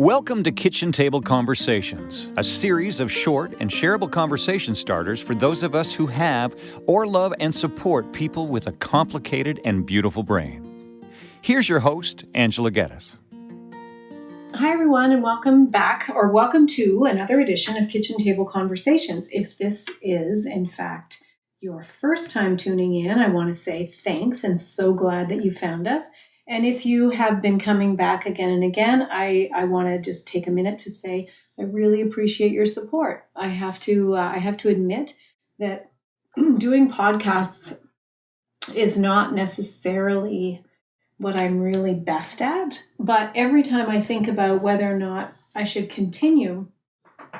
Welcome to Kitchen Table Conversations, a series of short and shareable conversation starters for those of us who have or love and support people with a complicated and beautiful brain. Here's your host, Angela Geddes. Hi, everyone, and welcome to another edition of Kitchen Table Conversations. If this is, in fact, your first time tuning in, I want to say thanks and so glad that you found us. And if you have been coming back again and again, I want to just take a minute to say I really appreciate your support. I have to admit that doing podcasts is not necessarily what I'm really best at, but every time I think about whether or not I should continue,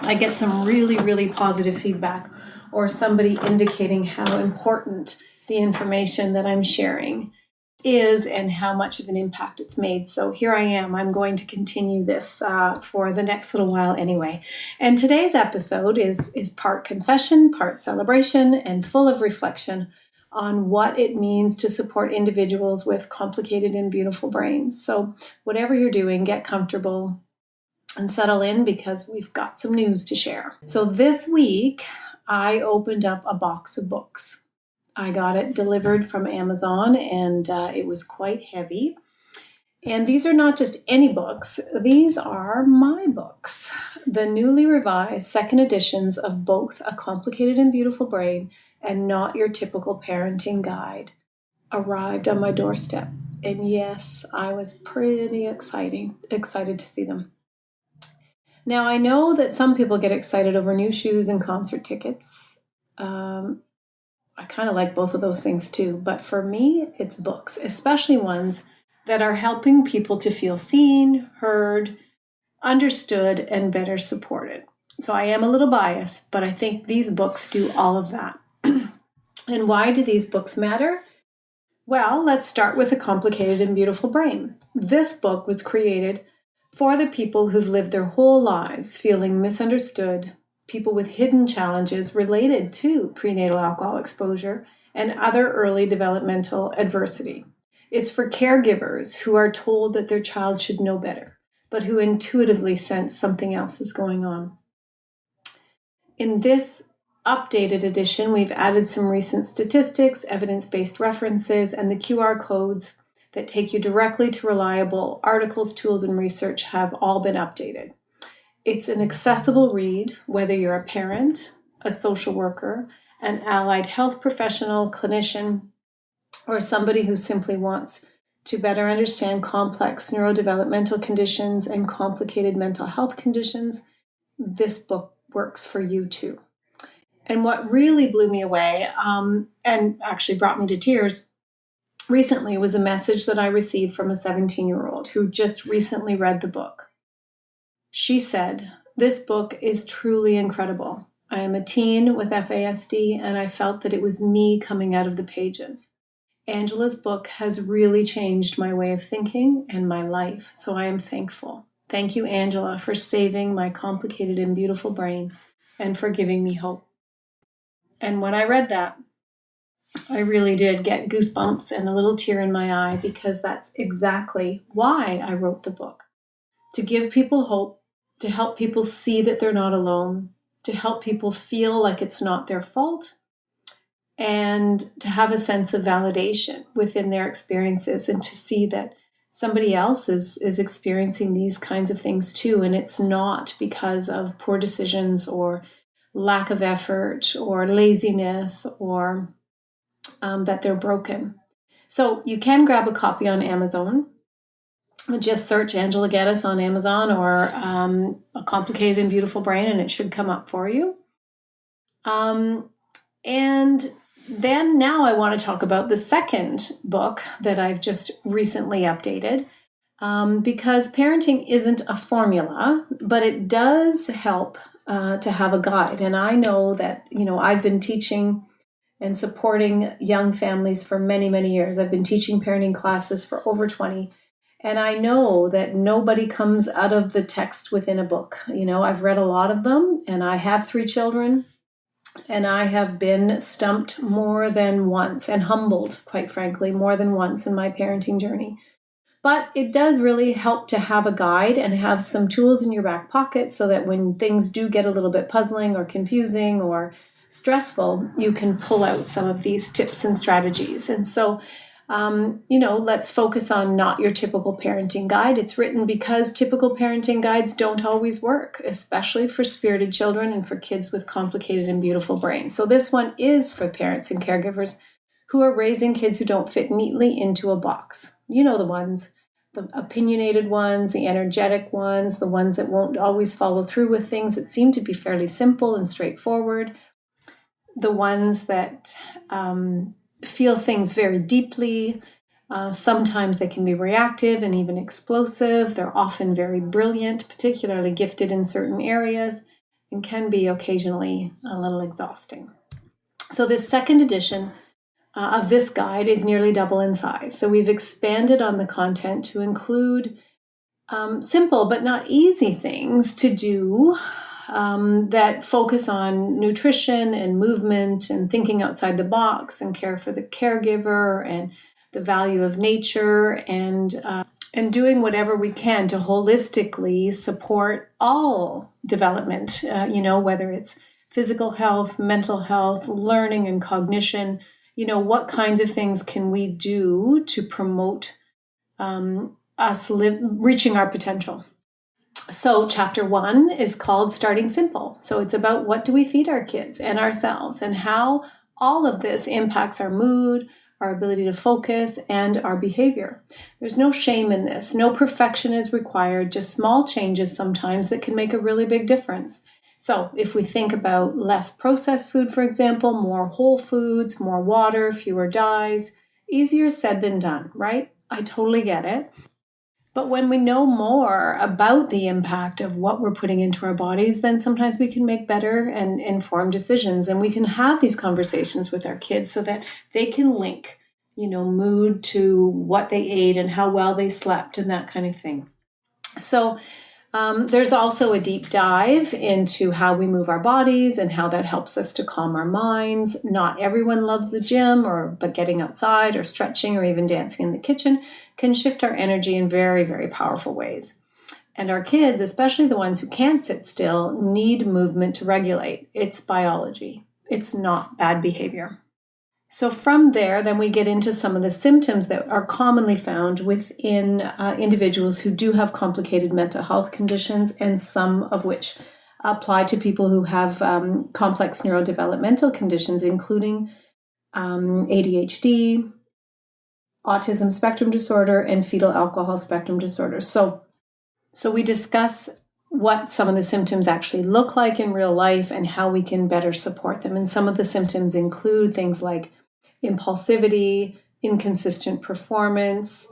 I get some really, really positive feedback or somebody indicating how important the information that I'm sharing is and how much of an impact it's made. So here I am. I'm going to continue this for the next little while anyway. And today's episode is part confession, part celebration, and full of reflection on what it means to support individuals with complicated and beautiful brains. So whatever you're doing, get comfortable and settle in because we've got some news to share. So this week, I opened up a box of books. I got it delivered from Amazon and it was quite heavy. And these are not just any books, these are my books. The newly revised second editions of both A Complicated and Beautiful Brain and Not Your Typical Parenting Guide arrived on my doorstep. And yes, I was pretty excited to see them. Now, I know that some people get excited over new shoes and concert tickets. I kind of like both of those things too, but for me, it's books, especially ones that are helping people to feel seen, heard, understood, and better supported. So I am a little biased, but I think these books do all of that. And why do these books matter? Well, let's start with A Complicated and Beautiful Brain. This book was created for the people who've lived their whole lives feeling misunderstood, people with hidden challenges related to prenatal alcohol exposure and other early developmental adversity. It's for caregivers who are told that their child should know better, but who intuitively sense something else is going on. In this updated edition, we've added some recent statistics, evidence-based references, and the QR codes that take you directly to reliable articles, tools, and research have all been updated. It's an accessible read, whether you're a parent, a social worker, an allied health professional, clinician, or somebody who simply wants to better understand complex neurodevelopmental conditions and complicated mental health conditions. This book works for you too. And what really blew me away, and actually brought me to tears recently, was a message that I received from a 17-year-old who just recently read the book. She said, "This book is truly incredible. I am a teen with FASD, and I felt that it was me coming out of the pages. Angela's book has really changed my way of thinking and my life, so I am thankful. Thank you, Angela, for saving my complicated and beautiful brain and for giving me hope." And when I read that, I really did get goosebumps and a little tear in my eye because that's exactly why I wrote the book. To give people hope, to help people see that they're not alone, to help people feel like it's not their fault, and to have a sense of validation within their experiences and to see that somebody else is experiencing these kinds of things too, and it's not because of poor decisions or lack of effort or laziness or that they're broken. So you can grab a copy on Amazon. Just search Angela Geddes on Amazon or A Complicated and Beautiful Brain, and it should come up for you. And then now I want to talk about the second book that I've just recently updated, because parenting isn't a formula, but it does help to have a guide. And I know that, I've been teaching and supporting young families for many, many years. I've been teaching parenting classes for over 20. And I know that nobody comes out of the text within a book. I've read a lot of them, and I have 3 children, and I have been stumped more than once and humbled, quite frankly, more than once in my parenting journey But it does really help to have a guide and have some tools in your back pocket so that when things do get a little bit puzzling or confusing or stressful, you can pull out some of these tips and strategies. And so, let's focus on not your typical parenting guide. It's written because typical parenting guides don't always work, especially for spirited children and for kids with complicated and beautiful brains. So this one is for parents and caregivers who are raising kids who don't fit neatly into a box. You know the ones, the opinionated ones, the energetic ones, the ones that won't always follow through with things that seem to be fairly simple and straightforward, the ones that feel things very deeply. Sometimes they can be reactive and even explosive. They're often very brilliant, particularly gifted in certain areas, and can be occasionally a little exhausting. So this second edition of this guide is nearly double in size. So we've expanded on the content to include simple but not easy things to do that focus on nutrition and movement and thinking outside the box and care for the caregiver and the value of nature and doing whatever we can to holistically support all development, whether it's physical health, mental health, learning and cognition. What kinds of things can we do to promote us reaching our potential? So chapter 1 is called Starting Simple. So it's about what do we feed our kids and ourselves and how all of this impacts our mood, our ability to focus, and our behavior. There's no shame in this. No perfection is required, just small changes sometimes that can make a really big difference. So if we think about less processed food, for example, more whole foods, more water, fewer dyes, easier said than done, right? I totally get it. But when we know more about the impact of what we're putting into our bodies, then sometimes we can make better and informed decisions. And we can have these conversations with our kids so that they can link, mood to what they ate and how well they slept and that kind of thing. So there's also a deep dive into how we move our bodies and how that helps us to calm our minds. Not everyone loves the gym, but getting outside or stretching or even dancing in the kitchen can shift our energy in very, very powerful ways. And our kids, especially the ones who can't sit still, need movement to regulate. It's biology. It's not bad behavior. So from there, then we get into some of the symptoms that are commonly found within individuals who do have complicated mental health conditions, and some of which apply to people who have complex neurodevelopmental conditions, including ADHD, autism spectrum disorder, and fetal alcohol spectrum disorder. So we discuss what some of the symptoms actually look like in real life and how we can better support them. And some of the symptoms include things like impulsivity, inconsistent performance,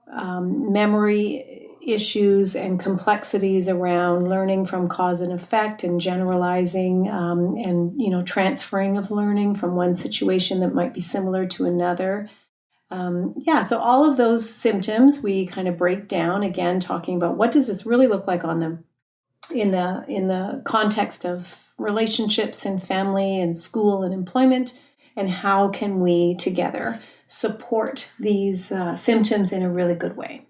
memory issues and complexities around learning from cause and effect and generalizing and transferring of learning from one situation that might be similar to another. So all of those symptoms we kind of break down, again, talking about what does this really look like on them in the context of relationships and family and school and employment, and how can we together support these symptoms in a really good way.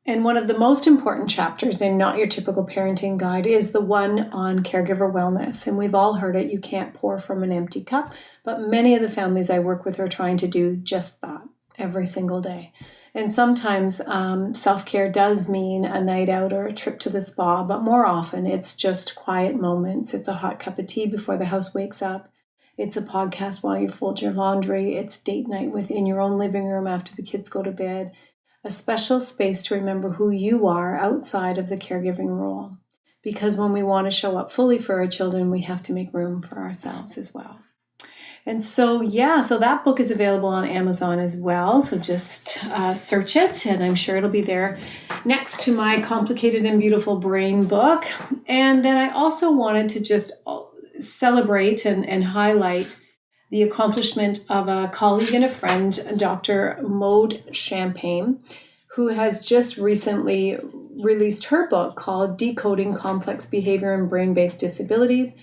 And one of the most important chapters in Not Your Typical Parenting Guide is the one on caregiver wellness. And we've all heard it, you can't pour from an empty cup, but many of the families I work with are trying to do just that every single day. And sometimes self-care does mean a night out or a trip to the spa, but more often it's just quiet moments. It's a hot cup of tea before the house wakes up. It's a podcast while you fold your laundry. It's date night within your own living room after the kids go to bed. A special space to remember who you are outside of the caregiving role. Because when we want to show up fully for our children, we have to make room for ourselves as well. And so that book is available on Amazon as well. So just search it, and I'm sure it'll be there next to my Complicated and Beautiful Brain book. And then I also wanted to just celebrate and highlight the accomplishment of a colleague and a friend, Dr. Maude Champagne, who has just recently released her book called Decoding Complex Behaviour and Brain-Based Disabilities.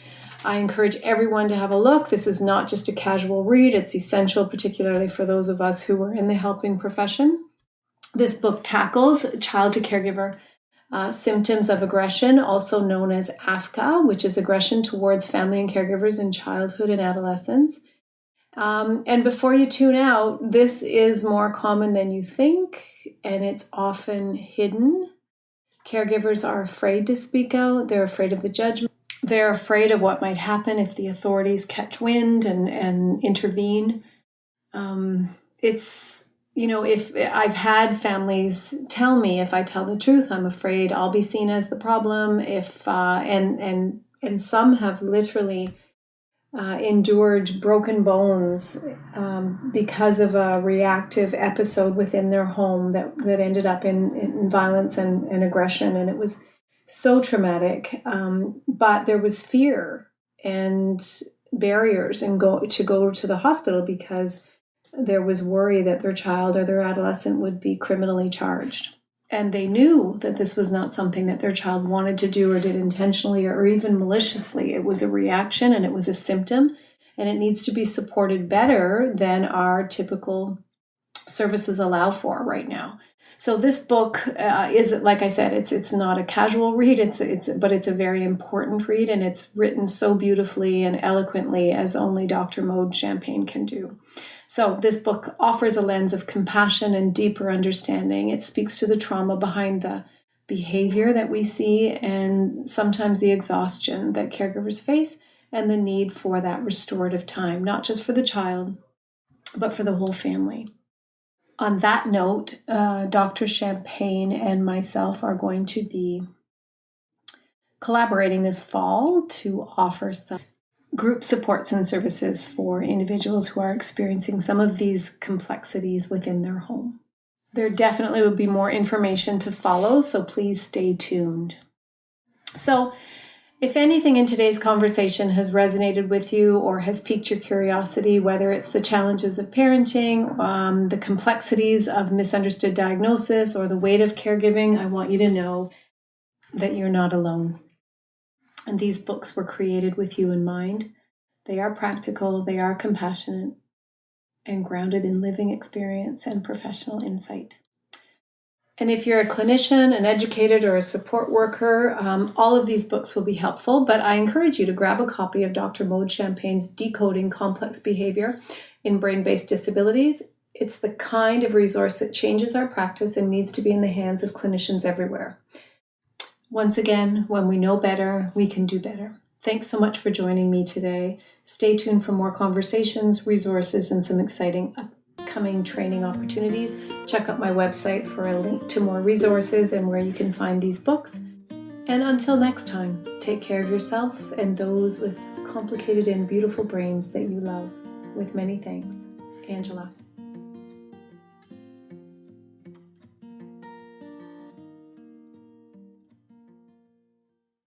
I encourage everyone to have a look. This is not just a casual read. It's essential, particularly for those of us who are in the helping profession. This book tackles child-to-caregiver symptoms of aggression, also known as AFCA, which is aggression towards family and caregivers in childhood and adolescence. And before you tune out, this is more common than you think, and it's often hidden. Caregivers are afraid to speak out. They're afraid of the judgment. They're afraid of what might happen if the authorities catch wind and intervene. If I've had families tell me, if I tell the truth, I'm afraid I'll be seen as the problem. And some have literally endured broken bones because of a reactive episode within their home that ended up in violence and aggression. And it was so traumatic. But there was fear and barriers to go to the hospital because there was worry that their child or their adolescent would be criminally charged. And they knew that this was not something that their child wanted to do or did intentionally or even maliciously. It was a reaction and it was a symptom, and it needs to be supported better than our typical services allow for right now. So this book is, like I said, it's not a casual read. But it's a very important read, and it's written so beautifully and eloquently as only Dr. Maude Champagne can do. So this book offers a lens of compassion and deeper understanding. It speaks to the trauma behind the behavior that we see and sometimes the exhaustion that caregivers face and the need for that restorative time, not just for the child, but for the whole family. On that note, Dr. Champagne and myself are going to be collaborating this fall to offer some group supports and services for individuals who are experiencing some of these complexities within their home. There definitely will be more information to follow, so please stay tuned. So, if anything in today's conversation has resonated with you or has piqued your curiosity, whether it's the challenges of parenting, the complexities of misunderstood diagnosis, or the weight of caregiving, I want you to know that you're not alone. And these books were created with you in mind. They are practical, they are compassionate, and grounded in living experience and professional insight. And if you're a clinician, an educator, or a support worker, all of these books will be helpful, but I encourage you to grab a copy of Dr. Maude Champagne's Decoding Complex Behaviour in Brain-Based Disabilities. It's the kind of resource that changes our practice and needs to be in the hands of clinicians everywhere. Once again, when we know better, we can do better. Thanks so much for joining me today. Stay tuned for more conversations, resources, and some exciting upcoming training opportunities. Check out my website for a link to more resources and where you can find these books. And until next time, take care of yourself and those with complicated and beautiful brains that you love. With many thanks, Angela.